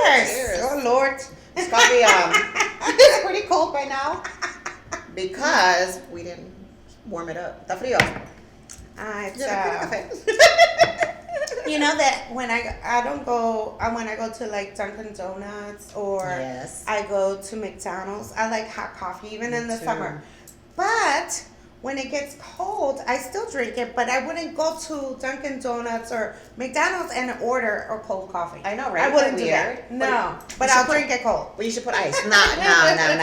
Cheers. Cheers. Oh, Lord. This coffee it's pretty cold right now because we didn't warm it up. Está frío. It's, Café. you know that when when I go to like Dunkin' Donuts or Yes. I go to McDonald's, I like hot coffee even in the too. summer. But when it gets cold, I still drink it, but I wouldn't go to Dunkin' Donuts or McDonald's and order a cold coffee. I know, right? I wouldn't do Weird. that. No, but you should I'll drink it cold. Well, you should put ice. No. I, on the other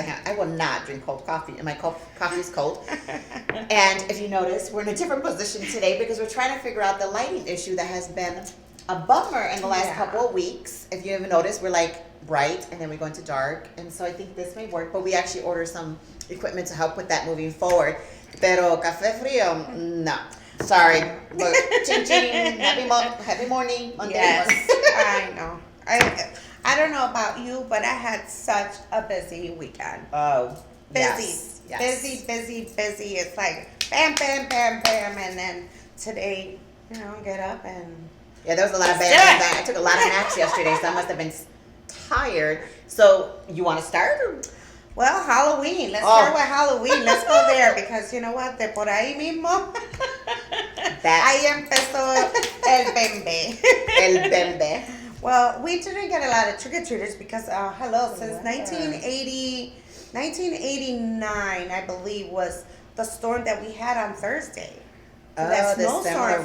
hand, I will not drink cold coffee. And my coffee is cold. And if you notice, we're in a different position today because we're trying to figure out the lighting issue that has been a bummer in the last couple of weeks. If you haven't noticed, we're like bright and then we go into dark. And so I think this may work, but we actually ordered some equipment to help with that moving forward. Pero café frío, no. Sorry. But ching ching, happy morning. Monday. Yes, I know. I don't know about you, but I had such a busy weekend. Oh, Busy. yes. Busy. It's like bam, bam, bam, bam. And then today, get up and... Yeah, there was a lot of bad. I took a lot of naps yesterday, so I must have been tired. So, you want to start? Or? Well, Halloween. Let's start with Halloween. Let's go there because you know what? De por ahí mismo. Ahí empezó el bembe. El bembe. Well, we didn't get a lot of trick-or-treaters because, since 1989, I believe, was the storm that we had on Thursday. That snowstorm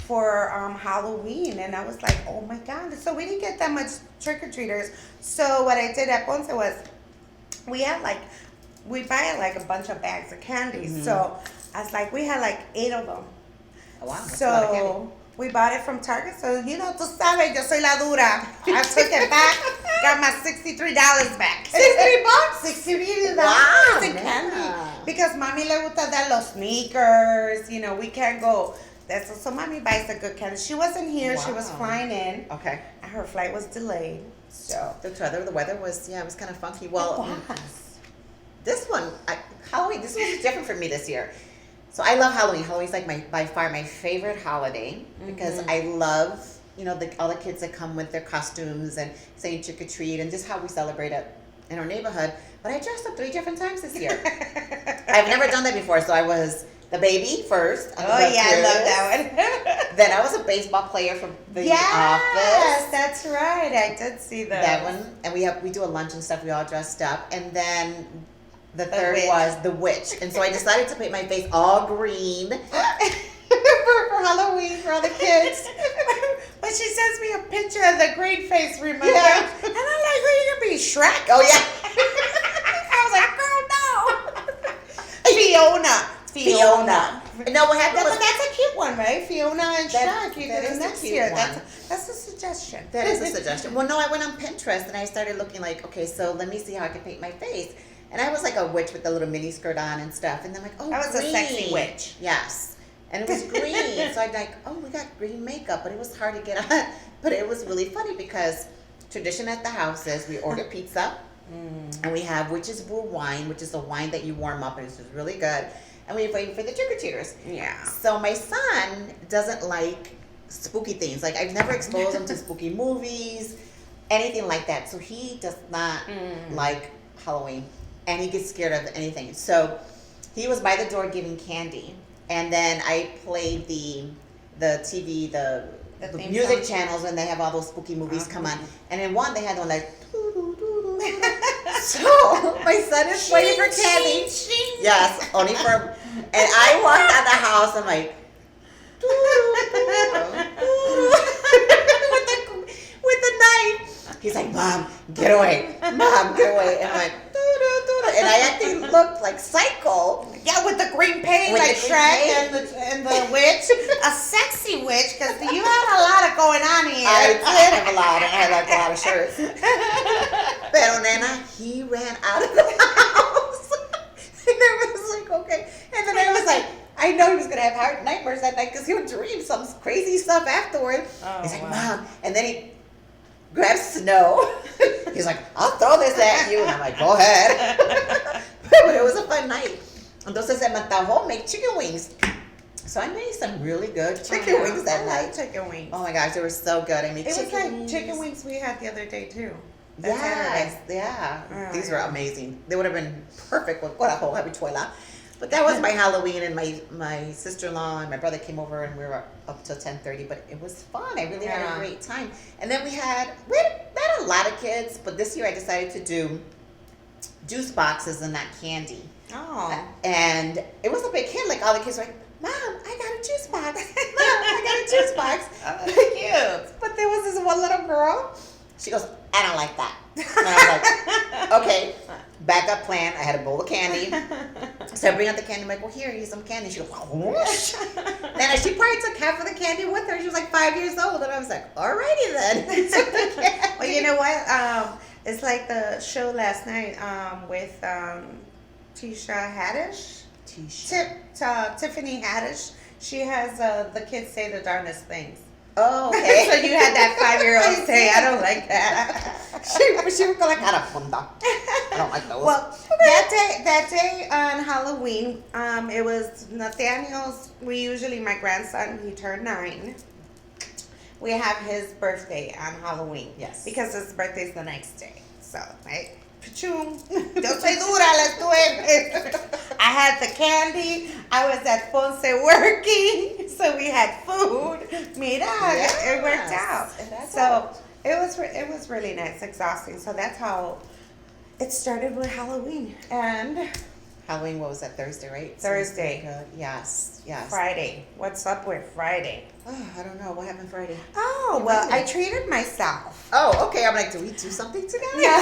for Halloween. And I was like, oh my God. So we didn't get that much trick-or-treaters. So what I did at Ponce was, we buy like a bunch of bags of candy. Mm-hmm. So I was like, we had like 8 of them. Oh, wow. That's so a lot of candy. We bought it from Target. So, tú sabes, yo soy la dura. I took it back, got my $63 back. $63 Wow, in candy. Because Mommy le gusta dar los sneakers. We can't go. So Mommy buys the good candy. She wasn't here. Wow. She was flying in. Okay. And her flight was delayed. So the weather was, it was kind of funky. Well, it was. Halloween, this was different for me this year. So I love Halloween. Halloween's like by far my favorite holiday because I love, all the kids that come with their costumes and saying trick or treat and just how we celebrate it in our neighborhood. But I dressed up 3 different times this year. I've never done that before. So I was the baby first. I love that one. Then I was a baseball player from the office. Yes, that's right. I did see that. That one. And we do a lunch and stuff. We all dressed up. And then the third witch. was the witch. And so I decided to paint my face all green for Halloween for all the kids. But she sends me a picture of the green face, remember? Yeah. And I'm like, who you gonna be, Shrek? Oh, yeah. I was like, girl, no. Fiona. No, what happened was... But that's a cute one, right? Fiona and Shrek. That is next a cute year. one. That's a suggestion. That is a suggestion. Well, no, I went on Pinterest and I started looking like, okay, so let me see how I can paint my face. And I was like a witch with the little mini skirt on and stuff. And then I'm like, oh, I was green. a sexy witch. Yes. And it was green. So I'm like, oh, we got green makeup. But it was hard to get on. But it was really funny because tradition at the house is we order pizza. And we have witch's brew wine, which is a wine that you warm up. And it's just really good. And we're waiting for the trick-or-treaters. Yeah. So my son doesn't like spooky things. Like, I've never exposed him to spooky movies, anything like that. So he does not like Halloween. And he gets scared of anything. So he was by the door giving candy. And then I played the TV, the music channels when they have all those spooky movies come on. And in one, they had one like... So my son is waiting for candy. Yes, only for... And I walked out the house, I'm like... with the knife. He's like, Mom, get away. Mom, get away. And I'm like... And I actually looked like Psycho. Yeah, with the green paint, with like Shrek and the witch. A sexy witch, because you had a lot of going on here. I did have a lot, and I had like a lot of shirts. Pero nena, he ran out of the house. And I was like, okay. And then I was like, I know he was going to have hard nightmares that night because he would dream some crazy stuff afterward. Oh, he's like, wow. Mom. And then he grabs snow. He's like, I'll throw this at you. And I'm like, go ahead. But it was a fun night. Entonces se me antojó make chicken wings. So I made some really good chicken wings that night. I like chicken wings. Oh my gosh, they were so good. I made it chicken was like wings. chicken wings we had the other day too. Yes, yeah. These were amazing. They would have been perfect with whole habichuela. But that was my Halloween, and my sister-in-law and my brother came over, and we were up till 10:30. But it was fun. I really had a great time. And then we had a lot of kids, but this year I decided to do juice boxes and not candy. Oh. And it was a big hit. Like all the kids were like, Mom, I got a juice box. Mom, I got a juice box. Oh, that's cute. But there was this one little girl. She goes, I don't like that. And I was like, okay, backup plan. I had a bowl of candy. So I bring out the candy. I'm like, well, here, here's some candy. She goes, whoosh. Then she probably took half of the candy with her. She was like 5 years old. And I was like, alrighty then. Well, you know what? It's like the show last night with Tisha Haddish. Tiffany Haddish. She has the kids say the darndest things. Oh, okay. So you had that 5-year-old say, I don't like that. She would go like, I don't like those. Well, that day on Halloween, it was Nathaniel's. My grandson, he turned 9. We have his birthday on Halloween. Yes. Because his birthday's the next day. So, right? Pachum. Yo soy dura, las tuve. I had the candy. I was at Ponce working. So we had food. Mira, it worked out. So it was really nice, exhausting. So that's how it started with Halloween. And Halloween, what was that, Thursday, right? Thursday. Yes. Friday. What's up with Friday? Oh, I don't know. What happened Friday? Oh, well, I treated myself. Oh, okay. I'm like, do we do something together? Yeah.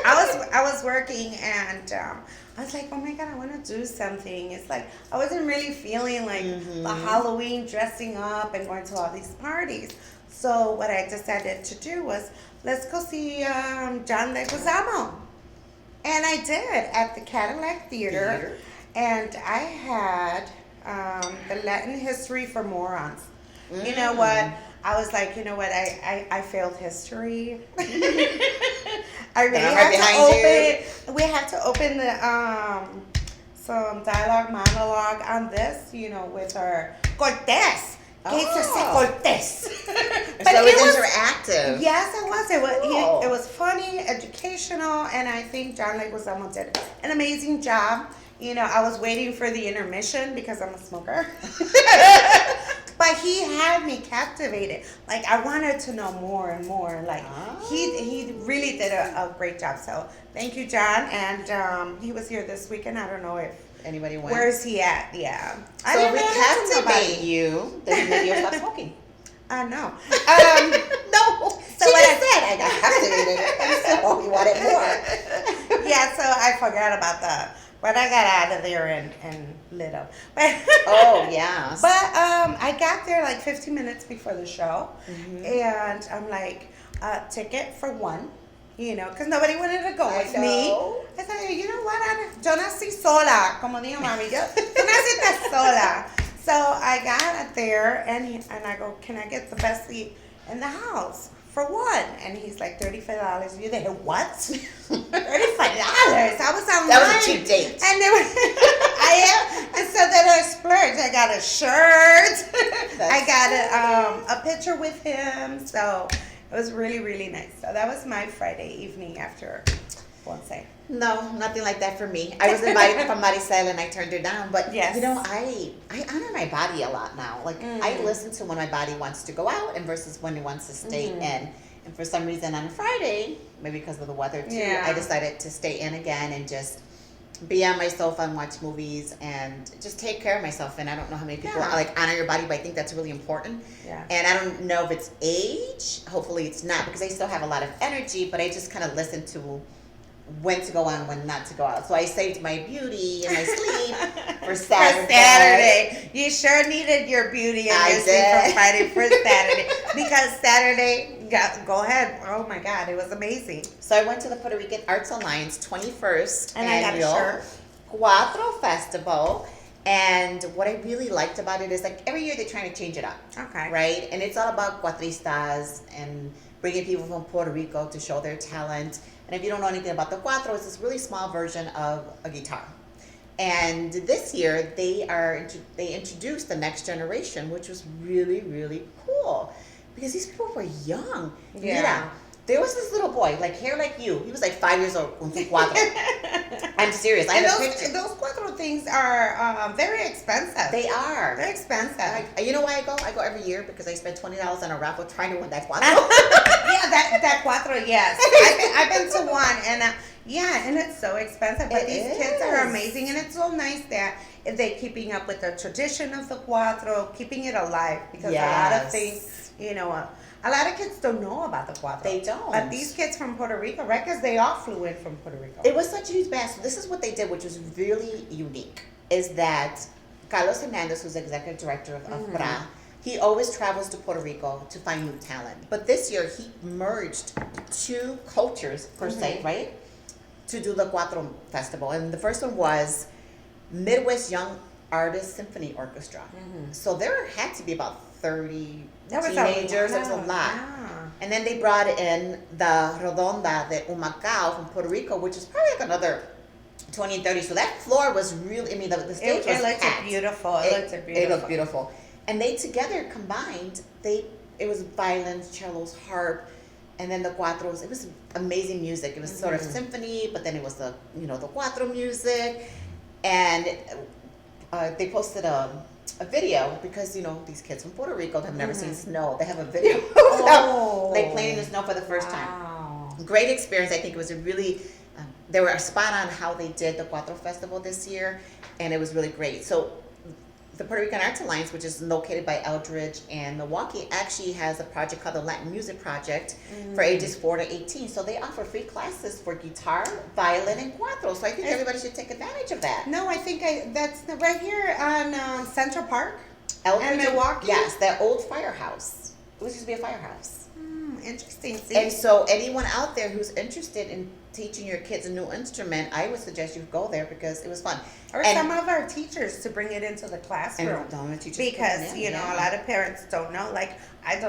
I was working, and I was like, oh my God, I want to do something. It's like, I wasn't really feeling like the Halloween dressing up and going to all these parties. So what I decided to do was, let's go see John Leguizamo. And I did at the Cadillac Theater. And I had the Latin History for Morons. You know what? I was like, you know what? I failed history. I really have to open. We have to open the some dialogue monologue on this. You know, with our Cortés. Cortés. But so it was interactive. Yes, it was. Cool. It was funny, educational, and I think John Leguizamo did an amazing job. You know, I was waiting for the intermission because I'm a smoker. But he had me captivated. Like, I wanted to know more and more. Like, he really did a great job. So, thank you, John. And he was here this weekend. I don't know if anybody went. Where's he at? Yeah. So we captivate you. Then maybe you'll stop smoking. No. No. So what I said, I got captivated. So you wanted more. Yeah, so I forgot about that. But I got out of there and lit up. Oh, yeah. But I got there like 15 minutes before the show. Mm-hmm. And I'm like, ticket for one. You know, because nobody wanted to go with me. I said, you know what? Yo nací sola, como dijo mami. Yo nací sola. So I got there, and I go, can I get the best seat in the house for one? And he's like, $35. You there? What? $35? I was online. That was a cheap date. And then I am. And so then I splurged. I got a shirt. I got a picture with him. So it was really, really nice. So that was my Friday evening after Ponce. No, nothing like that for me. I was invited from Maricel and I turned her down. But, yes. You know, I honor my body a lot now. Like, I listen to when my body wants to go out and versus when it wants to stay in. And for some reason on Friday, maybe because of the weather too, I decided to stay in again and just be on my sofa and watch movies and just take care of myself. And I don't know how many people like honor your body, but I think that's really important. Yeah. And I don't know if it's age. Hopefully it's not, because I still have a lot of energy, but I just kind of listen to when to go on, when not to go out. So I saved my beauty and my sleep for Saturday. You sure needed your beauty and your sleep for Friday for Saturday. Because Saturday, go ahead. Oh my God, it was amazing. So I went to the Puerto Rican Arts Alliance 21st and annual I got a shirt. Cuatro Festival. And what I really liked about it is, like, every year they're trying to change it up. Okay. Right? And it's all about cuatristas and bringing people from Puerto Rico to show their talent. And if you don't know anything about the cuatro, it's this really small version of a guitar. And this year they introduced the next generation, which was really, really cool because these people were young. Yeah. Mira, there was this little boy, like hair like you. He was like 5 years old. Con su cuatro. I'm serious. I have a picture. Those cuatro things are very expensive. They are. They're expensive. You know why I go? I go every year because I spend $20 on a raffle trying to win that cuatro. Yeah, that cuatro, yes. I've been to one, and yeah, and it's so expensive. But these kids are amazing, and it's so nice that they're keeping up with the tradition of the cuatro, keeping it alive. Because a lot of things, a lot of kids don't know about the cuatro. They don't. But these kids from Puerto Rico, right? Because they all flew in from Puerto Rico. It was such a huge band. So this is what they did, which was really unique, is that Carlos Hernandez, who's executive director of BRA, he always travels to Puerto Rico to find new talent. But this year, he merged two cultures, per se, right? To do the Cuatro Festival. And the first one was Midwest Young Artists Symphony Orchestra. So there had to be about 30 teenagers. It was a lot. Yeah. And then they brought in the Redonda de Humacao from Puerto Rico, which is probably like another 20 and 30. So that floor was really, the stage was packed. Beautiful. It looked beautiful. And they together combined, it was violins, cellos, harp, and then the cuatros. It was amazing music. It was sort of symphony, but then it was the cuatro music. And they posted a video because, these kids from Puerto Rico have never seen snow. They have a video of them playing in the snow for the first time. Great experience. I think it was a really, they were spot on how they did the Cuatro Festival this year, and it was really great. So the Puerto Rican Arts Alliance, which is located by Eldridge and Milwaukee, actually has a project called the Latin Music Project for ages 4 to 18. So they offer free classes for guitar, violin, and cuatro. So I think everybody should take advantage of that. No, I think that's right here on Central Park Eldridge, and Milwaukee. Yes, that old firehouse. It used to be a firehouse. Interesting. See? And so anyone out there who's interested in teaching your kids a new instrument, I would suggest you go there because it was fun. Or some of our teachers to bring it into the classroom. Because, a lot of parents don't know. Like, I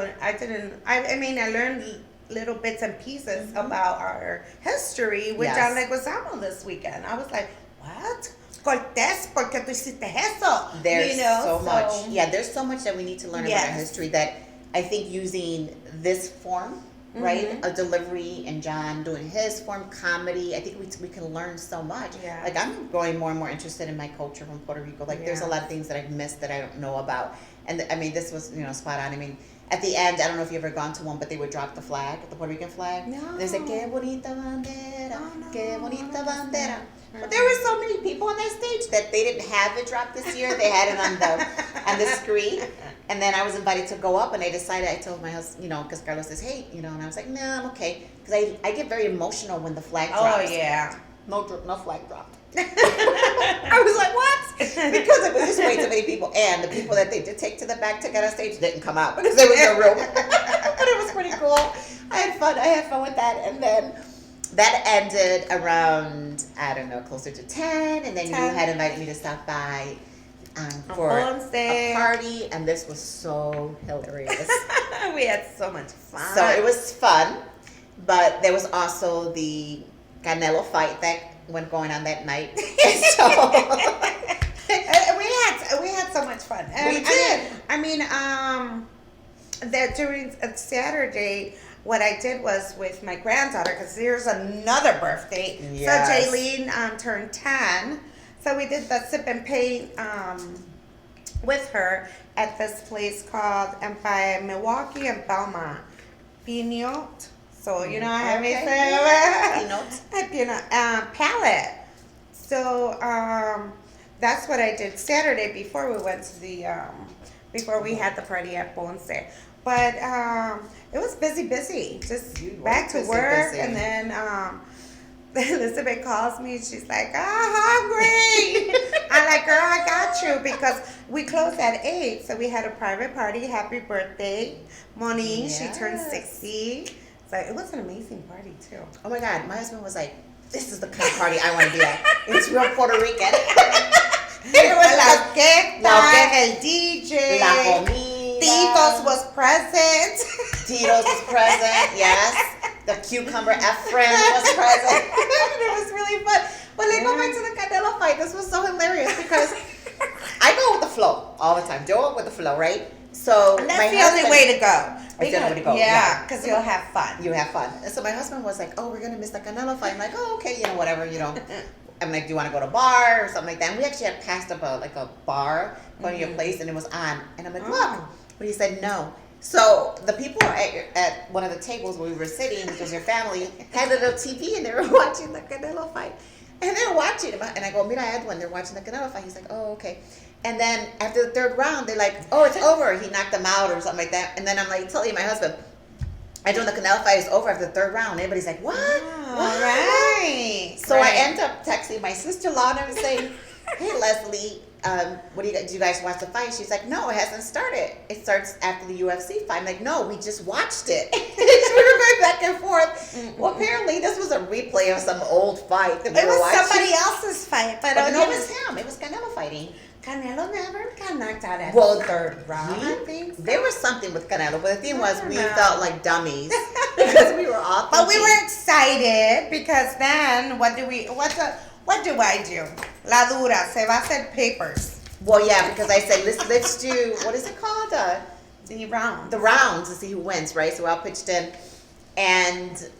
learned little bits and pieces about our history with John Leguizamo this weekend. I was like, what? Cortés, ¿por qué tú hiciste eso? There's so much. Yeah, there's so much that we need to learn about our history that I think using this form, right, a delivery, and John doing his form, comedy, I think we can learn so much. Yeah. Like, I'm growing more and more interested in my culture from Puerto Rico. Like, there's a lot of things that I've missed that I don't know about. And this was, spot on. At the end, I don't know if you've ever gone to one, but they would drop the flag, the Puerto Rican flag. No. They said, "Qué bonita bandera, qué bonita bandera." Mm-hmm. But there were so many people on that stage that they didn't have it dropped this year. They had it on the screen. And then I was invited to go up, and I decided, I told my husband, because Carlos says, hey, and I was like, no, I'm okay. Because I get very emotional when the flag drops. Oh, yeah. No flag dropped. I was like, what? Because it was just way too many people. And the people that they did take to the back to get on stage didn't come out because there was no room. But it was pretty cool. I had fun with that. And then that ended around, I don't know, closer to 10. And then you had invited me to stop by for a party. And this was so hilarious. We had so much fun. So it was fun. But there was also the Canelo fight that went going on that night. So we had so much fun. We did. That during Saturday, what I did was with my granddaughter, because there's another birthday. Yes. So Jaylene turned 10. So we did the sip and paint with her at this place called by Milwaukee and Belmont, Pinot. So you know how we say palette. So that's what I did Saturday before we went to the before we had the party at Ponce. But it was busy. Just back to work, and then Elizabeth calls me. She's like, hungry. I'm like, girl, I got you, because we closed at 8, so we had a private party. Happy birthday, Monique. Yes. She turned 60. So it was an amazing party too. Oh my God, my husband was like, this is the kind of party I want to be at. It's real Puerto Rican. It was la orquesta, el DJ, la comida. Tito's was present. Yes. The cucumber Efren was present. It was really fun. But let's go back to the Canelo fight. This was so hilarious because I go with the flow all the time. Go with the flow, right? So and that's the only way to go. It's the only way to go. Yeah, because you'll have fun. You have fun. And so my husband was like, "Oh, we're gonna miss the Canelo fight." I'm like, "Oh, okay, whatever, I'm like, "Do you want to go to a bar or something like that?" And we actually had passed up a bar going to your place, and it was on. And I'm like, "Look," but he said no. So the people at one of the tables where we were sitting, which was your family, had a little TV and they were watching the Canelo fight. And they were watching it. And I go, "Mira, Edwin, they're watching the Canelo fight." He's like, "Oh, okay." And then after the third round, they're like, "Oh, it's over." He knocked them out or something like that. And then I'm like telling my husband, I told him the Canelo fight is over after the third round. Everybody's like, "What?" All right. So I end up texting my sister-in-law and I'm saying, "Hey, Leslie, do you guys watch the fight?" She's like, "No, it hasn't started. It starts after the UFC fight." I'm like, "No, we just watched it." So we were going back and forth. Well, apparently this was a replay of some old fight that we were watching. It was somebody else's fight, but no, it was him. It was Canelo fighting. Canelo never got knocked out at the third round. I think so. There was something with Canelo, but the thing was we felt like dummies because we were all. But we were excited because then what do I do? La dura, se va a hacer papers. Well, yeah, because I said let's do, what is it called? The rounds. The rounds to see who wins, right? So we all pitched in, and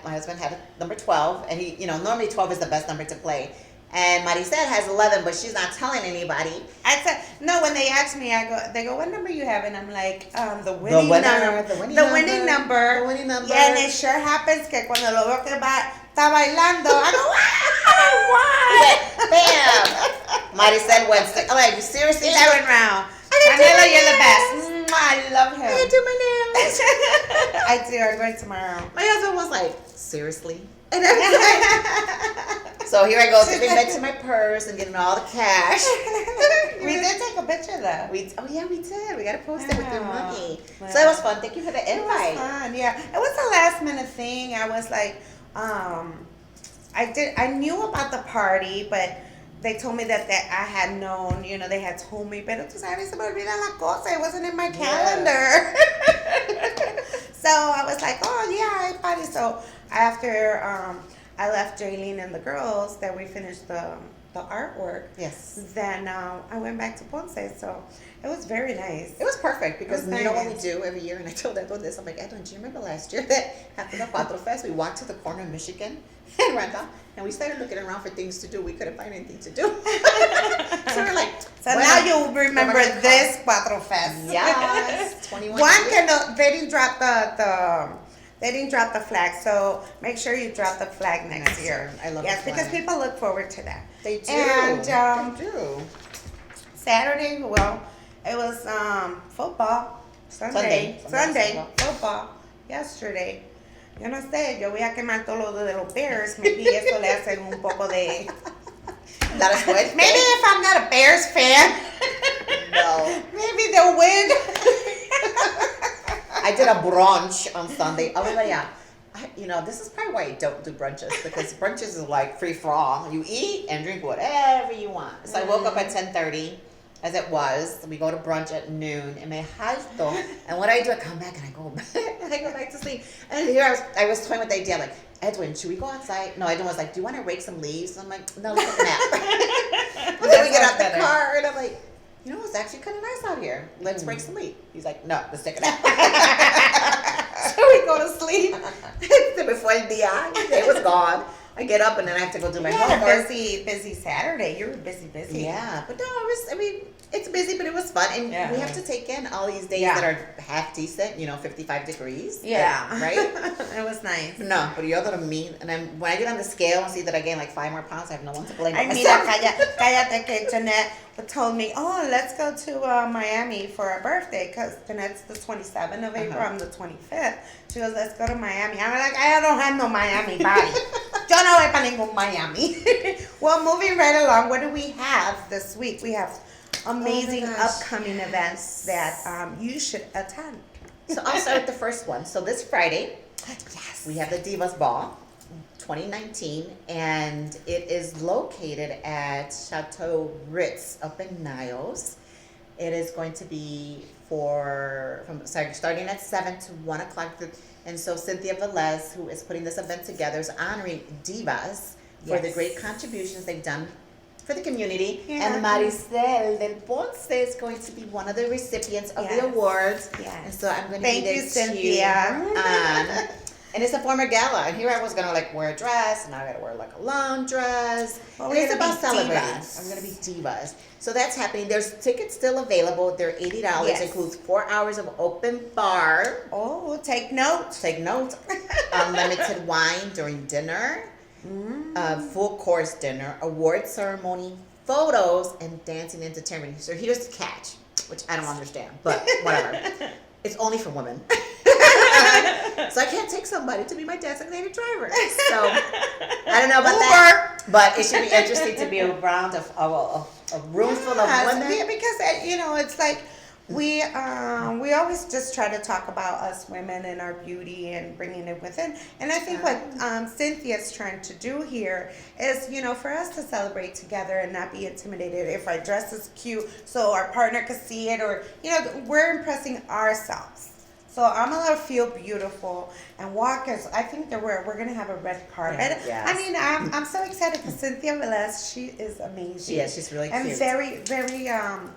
my husband had number 12, and he, normally 12 is the best number to play. And Maricel has 11, but she's not telling anybody. I said, no, when they ask me, they go, "What number you have?" And I'm like, the winning number. The winning number. Yeah, and it sure happens que cuando lo veo que está bailando, I go, "Wow, what?" Bam! Maricel went. I'm like, seriously? 11th round. Canelo, you're the best. I love him. I didn't do my nails. I do. I'm going tomorrow. My husband was like, "Seriously?" And I was like, so here I go, dipping back to my purse and getting all the cash. We did take a picture though. We did. We got to post it with your money. Well, so it was fun. Thank you for the invite. It was fun. Yeah, it was a last minute thing. I was like, I knew about the party, but they told me that I had known. They had told me, pero tú sabes, se me olvidan las cosas. It wasn't in my calendar. So I was like, oh yeah, I party. So after I left Jaylene and the girls, that we finished the artwork. Yes. Then I went back to Ponce. So it was very nice. It was perfect because you know what we do every year, and I told Edwin this. I'm like, "Edwin, do you remember last year that after the Cuatro Fest, we walked to the corner of Michigan and Randolph, and we started looking around for things to do. We couldn't find anything to do. So we're like, so now you remember this Cuatro Fest. Yes, 21. They didn't drop They didn't drop the flag, so make sure you drop the flag next year. I love yes, the because flag. people look forward to that. They do. And they do. Saturday, well, it was football. Sunday, football. Yesterday. Yo no sé, yo voy a quemar todo lo de los Bears. Maybe eso le hace un poco de... Not a sweat. Maybe if I'm not a Bears fan. No. Maybe they'll win. I did a brunch on Sunday. Oh, yeah. This is probably why I don't do brunches, because brunches is like free for all. You eat and drink whatever you want. So I woke up at 10:30, as it was. We go to brunch at noon, and me jalto. And what I do, I come back and I go back to sleep. And here I was toying with the idea, like, "Edwin, should we go outside?" No, Edwin was like, "Do you want to rake some leaves?" And I'm like, "No, let's take a nap." But then we get out the car, and I'm like, "It's actually kind of nice out here. Let's break some leaf." He's like, "No, let's take a nap." So we go to sleep. Before el día, it was gone. I get up and then I have to go do my homework. Busy Saturday. You were busy. Yeah, but no, it's busy, but it was fun. And we have to take in all these days that are half decent, 55 degrees. Yeah. Right? It was nice. No, but you're going to me. And when I get on the scale and see that I gain like 5 more pounds, I have no one to blame. Ay, mira, cállate que Jeanette told me, "Oh, let's go to Miami for our birthday," because Jeanette's the 27th of April, I'm the 25th. She goes, "Let's go to Miami." I'm like, I don't have no Miami body. Yo no voy para ningún Miami. Well, moving right along, what do we have this week? We have amazing upcoming events that you should attend. So I'll start with the first one. So this Friday, we have the Divas Ball 2019, and it is located at Chateau Ritz up in Niles. It is going to be starting at 7 to 1 o'clock. And so Cynthia Velez, who is putting this event together, is honoring divas for the great contributions they've done for the community. Yeah. And Maricel del Ponce is going to be one of the recipients of the awards. Yes. And so I'm going to Thank be there you, Cynthia. And it's a former gala, and here I was gonna like wear a dress, and now I gotta wear like a long dress. Well, And it's about celebrating. divas. I'm gonna be divas. So that's happening. There's tickets still available. They're $80. Yes. Includes 4 hours of open bar. Oh, take notes. Take note. Unlimited wine during dinner. Full course dinner. Award ceremony. Photos and dancing entertainment. So here's the catch, which I don't understand, but whatever. It's only for women. So I can't take somebody to be my designated driver. So I don't know about that, but it should be interesting to be around a room full of women. Yeah, because it's like we always just try to talk about us women and our beauty and bringing it within. And I think what Cynthia's trying to do here is, for us to celebrate together and not be intimidated if our dress is cute, so our partner could see it, or we're impressing ourselves. So I'm gonna feel beautiful and walk as I think that we're gonna have a red carpet. Yes. I mean, I'm so excited because Cynthia Velez, she is amazing. Yeah, she's really and cute. very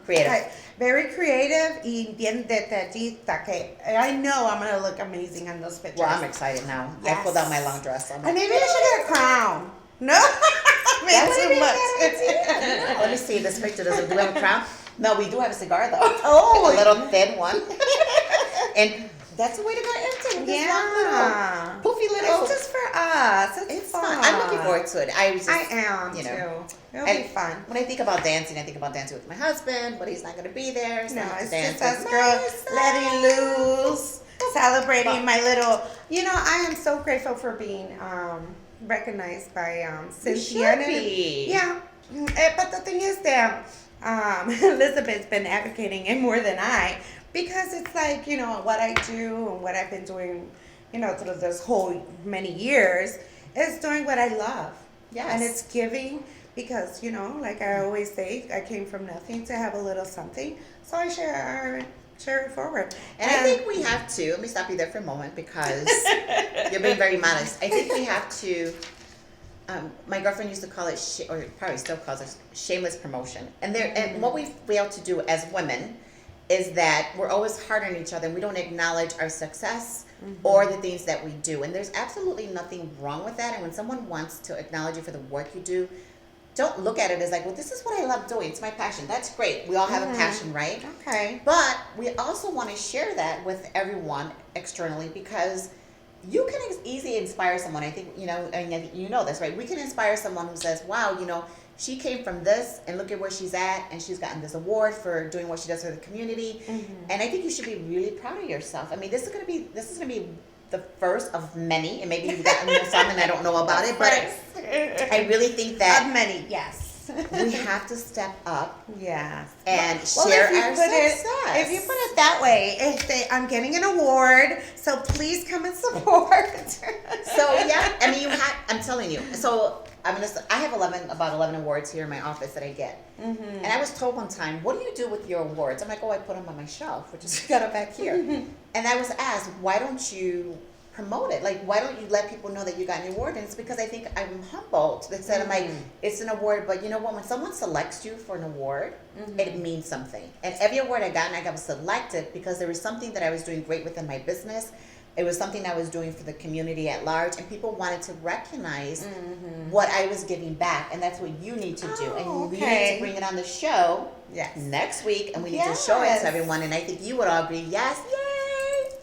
Creative. Very creative y bien detallista. Que I know I'm gonna look amazing on those pictures. Well, I'm excited now. Yes. I pulled out my long dress. And maybe I should get a crown. No, maybe too much. Let me see this picture. Do we have a crown? No, we do have a cigar though. Oh, a little thin one. And that's the way to go empty. With this long little, poofy little. It's just for us. It's fun. I'm looking forward to it. I am too. It'll be fun. When I think about dancing, I think about dancing with my husband, but he's not going to be there. So No, I have to it's dance just us with girls myself. letting loose, celebrating my little. I am so grateful for being recognized by Cynthia. should be. Yeah, but the thing is that Elizabeth's been advocating it more than I. Because it's like, what I do and what I've been doing, through this whole many years is doing what I love. Yes. And it's giving because, like I always say, I came from nothing to have a little something. So I share it forward. And I think we have to, let me stop you there for a moment because you're being very modest. I think we have to, my girlfriend used to call it, or probably still calls it, shameless promotion. And what we fail to do as women is that we're always hard on each other and we don't acknowledge our success or the things that we do. And there's absolutely nothing wrong with that. And when someone wants to acknowledge you for the work you do, don't look at it as like, well, this is what I love doing. It's my passion. That's great. We all have a passion, right? Okay. But we also want to share that with everyone externally because you can easily inspire someone. I think, and you know this, right? We can inspire someone who says, wow, she came from this and look at where she's at and she's gotten this award for doing what she does for the community. And I think you should be really proud of yourself. I mean, this is gonna be the first of many, and maybe you've gotten some and I don't know about it, but I really think that of many, yes. we have to step up Yes. and share our success. If you put it that way, I'm getting an award, so please come and support. So yeah, I mean, I'm telling you. So I have about 11 awards here in my office that I get. And I was told one time, what do you do with your awards? I'm like, I put them on my shelf, which is got it back here. And I was asked, why don't you promote it? Like, why don't you let people know that you got an award? And it's because I think I'm humbled. They said, I'm like, it's an award, but you know what? When someone selects you for an award, it means something. And every award I got was selected because there was something that I was doing great within my business. It was something I was doing for the community at large, and people wanted to recognize what I was giving back, and that's what you need to do. And we need to bring it on the show next week, and we need to show it to everyone. And I think you would all agree, yes, yay!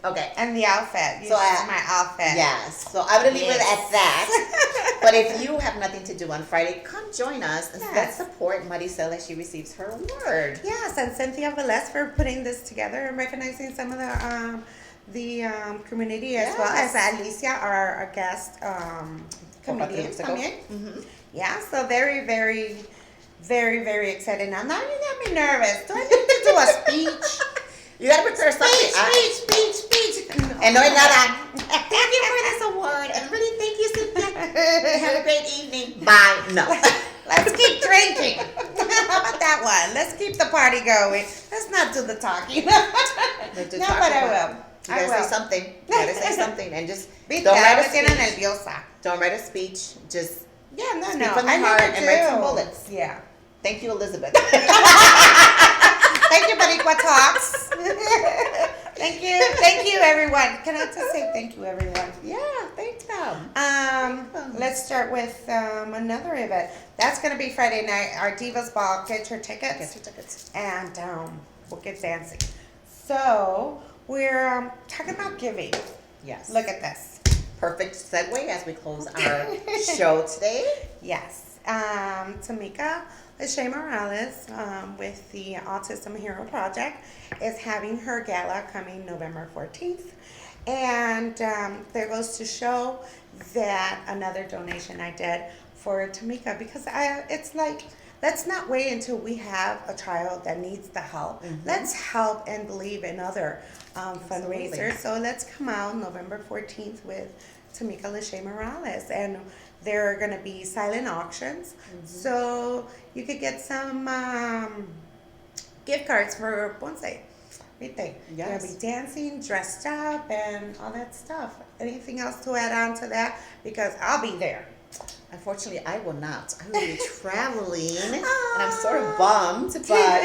Okay. And the outfit. So my outfit. Yes. So I'm going to leave it at that. But if you have nothing to do on Friday, come join us and let's support Maricel as she receives her award. Yes, and Cynthia Velez for putting this together and recognizing some of the community as well as Alicia, our guest comedian. Yeah, so very, very, very, very excited. Now you got me nervous. Do I need to do a speech? You got to prepare something. Speech. And no, nada. Thank you for this award. And really, thank you, Cynthia. Have a great evening. Bye. No. Let's keep drinking. How about that one? Let's keep the party going. Let's not do the talking. But I will. You gotta say something. You gotta say something, and just don't write a speech. Don't write a speech. Just Yeah, no. Speak from the I heart never and write some do. bullets. Yeah. Thank you, Elizabeth. Thank you, BoricuaTALKS. Thank you, everyone. Can I just say thank you, everyone? Yeah, thank them. Let's start with another event. That's going to be Friday night. Our Divas Ball. Get your tickets. And we'll get dancing. So we're talking about giving. Yes. Look at this. Perfect segue as we close our show today. Yes. Tamika Lachey Morales with the Autism Hero Project is having her gala coming November 14th. And there goes to show that another donation I did for Tamika, because it's like, let's not wait until we have a child that needs the help. Mm-hmm. Let's help and believe in other fundraisers. So let's come out November 14th with Tamika Lachey Morales. And there are going to be silent auctions. Mm-hmm. So you could get some gift cards for bonsai. Everything. Yes. You're going to be dancing, dressed up, and all that stuff. Anything else to add on to that? Because I'll be there. Unfortunately, I will not. I will be traveling, and I'm sort of bummed, but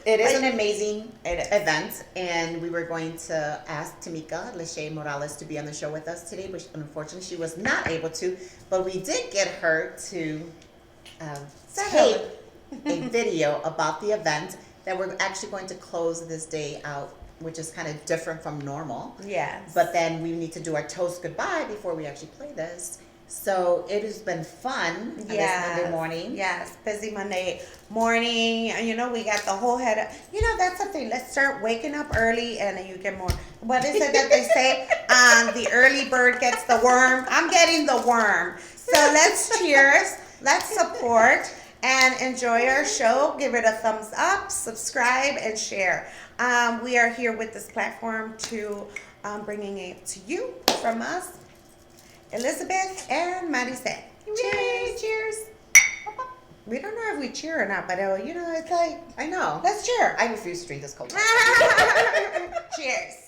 it is an amazing event, and we were going to ask Tamika Lachey Morales to be on the show with us today, but unfortunately she was not able to, but we did get her to tape a video about the event that we're actually going to close this day out, which is kind of different from normal. Yes. But then we need to do our toast goodbye before we actually play this. So it has been fun on this Monday morning. Yes, busy Monday morning. You know, we got the whole head of, that's the thing. Let's start waking up early and then you get more. What is it that they say? The early bird gets the worm. I'm getting the worm. So let's cheers. Let's support and enjoy our show. Give it a thumbs up, subscribe, and share. We are here with this platform to bringing it to you from us, Elizabeth and Maricel. Cheers. Cheers. We don't know if we cheer or not, but it's like, I know. Let's cheer. I refuse to drink this cold. Cheers.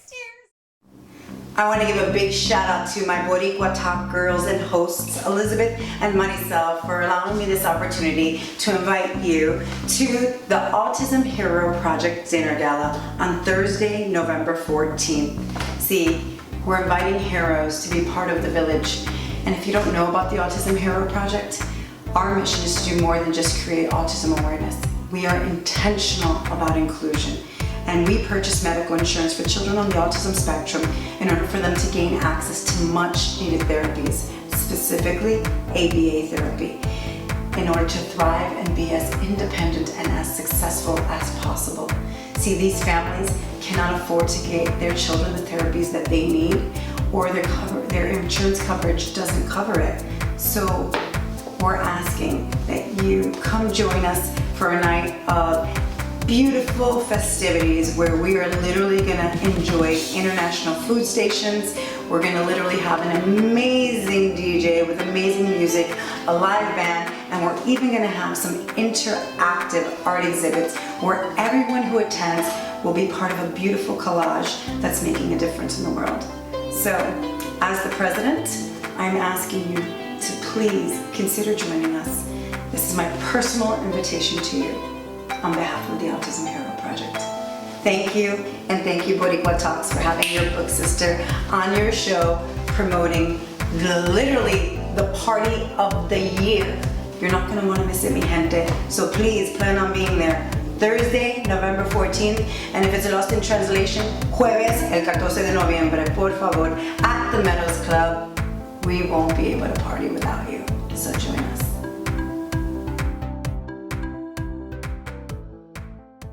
I want to give a big shout out to my BoricuaTALKS girls and hosts, Elizabeth and Maricel, for allowing me this opportunity to invite you to the Autism Hero Project Dinner Gala on Thursday, November 14th. See, we're inviting heroes to be part of the village. And if you don't know about the Autism Hero Project, our mission is to do more than just create autism awareness. We are intentional about inclusion. And we purchase medical insurance for children on the autism spectrum in order for them to gain access to much needed therapies, specifically ABA therapy, in order to thrive and be as independent and as successful as possible. See, these families cannot afford to get their children the therapies that they need, or their insurance coverage doesn't cover it. So we're asking that you come join us for a night of beautiful festivities where we are literally gonna enjoy international food stations. We're gonna literally have an amazing DJ with amazing music, a live band, and we're even gonna have some interactive art exhibits where everyone who attends will be part of a beautiful collage that's making a difference in the world. So, as the president, I'm asking you to please consider joining us. This is my personal invitation to you on behalf of the Autism Hero Project. Thank you, and thank you BoricuaTALKS for having your book sister on your show, promoting literally the party of the year. You're not gonna wanna miss it, mi gente. So please plan on being there. Thursday, November 14th, and if it's lost in translation, jueves, el 14 de noviembre, por favor, at the Meadows Club. We won't be able to party without you.